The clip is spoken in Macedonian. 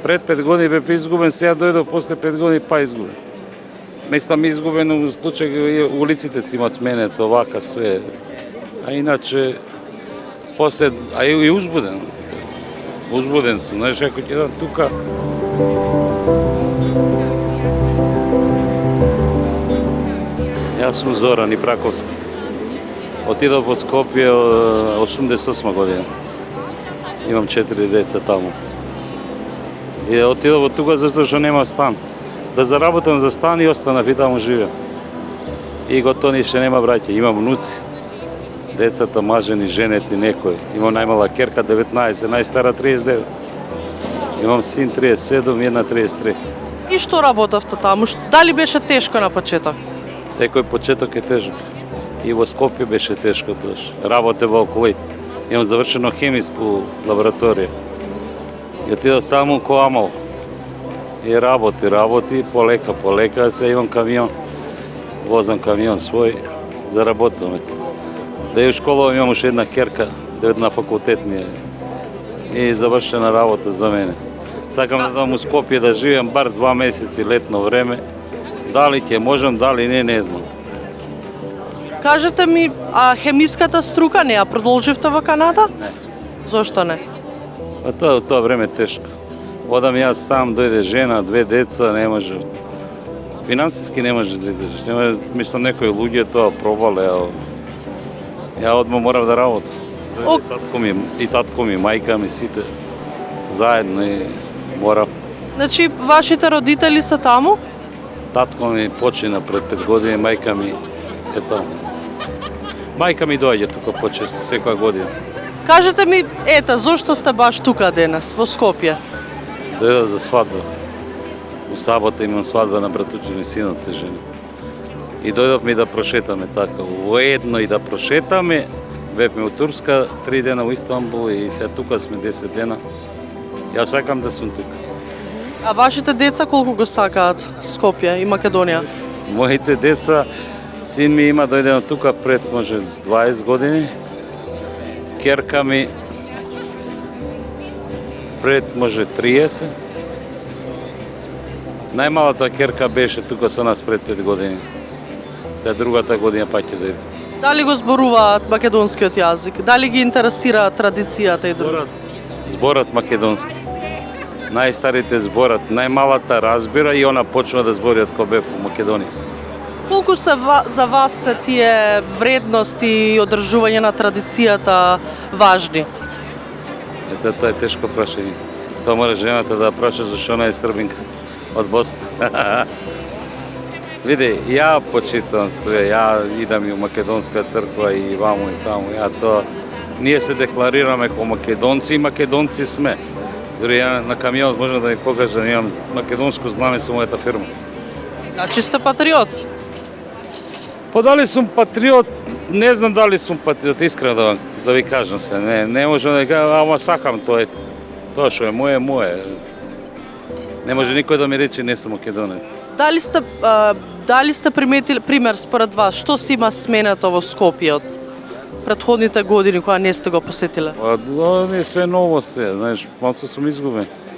Пред 5 години бев изгубен, сега дојдов после 5 години па изгубен. Не сам изгубен, у случај улиците си имат сменето, вака све. А иначе, после, а и узбуден. Узбуден сум, знаеш, ако ќе дам тука... Јас сум Зоран Ипраковски. Отидов во Скопје 88 година. Имам 4 деца таму. И отидов од тука зашто што нема стан. Да заработам за стан и останав и таму живеам. И готово ништо нема браќа, имам внуци. Децата мажени, женети некој. Имам најмала керка 19, најстара 39. Имам син 37 и една 33. И што работевте таму? Дали беше тешко на почеток? Секој почеток е тежок. И во Скопје беше тешко тоаш. Работев во Околит. Имам завршено хемиску лабораторија. И отидов таму ко Амал. И работи, полека, сега имам камион. Возам камион свој, заработувам. Да и у школа имам уште една керка, на факултет ми е. И завршена работа за мене. Сакам да дам у Скопје да живеам бар 2 месеци летно време. Дали ќе можам, дали не знам. Кажете ми, а хемиската струка не ја продолживте во Канада? Не. Зошто не? А тоа време е тешко. Одам јас сам, дојде жена, 2 деца, не може. Финансиски не може да излезеш. Не може, мислам, некои луѓе тоа пробале, ја одма морав да работам. Дојде татко ми, мајка ми, сите заедно и морав. Значи, вашите родители се таму? Татко ми почина пред 5 години, мајка ми е таму. Мајка ми доаѓа тука почесто, секоја година. Кажете ми, зошто сте баш тука денес, во Скопје? Дојдов за свадба. У сабота имам свадба на братуче синот се жени. И дојдовме да прошетаме така, уедно и да прошетаме. Бевме у Турска, 3 дена у Истанбул и сега тука сме 10 дена. Јас сакам да сум тука. А вашите деца колку го сакаат Скопје и Македонија? Моите деца, син ми има дојдено тука пред може 20 години. Керка ми пред може 30. Најмалата керка беше тука со нас пред 5 години. Сега другата година пак ќе дојде. Дали го зборуваат македонскиот јазик? Дали ги интересира традицијата и друго? Зборат македонски. Најстарите зборат, најмалата разбира и она почнува да зборат кога бев во Македонија. Колку се за вас се тие вредности и одржување на традицијата важни? За тоа е тешко прашање. Тоа мора жената да праша зашто она е србинка од Босна. Види, ја почитам све, ја идам и у македонска црква и ваму и таму, ние се декларираме ко македонци и македонци сме. Дори ја на камионот можам да ми покажам, имам македонско знаме со мојата фирма. Значи сте патриот? Па дали сум патриот, не знам дали сум патриот, искрено да ви кажам се, не можам да ви кажам, ама сакам тоа, тоа што е моје. Не може никој да ми рече не сум македонец. Дали сте приметили, пример според вас, што се има сменето во Скопје од претходните години кога не сте го посетиле? Па, не све ново се, знаеш, малку сум изгубен.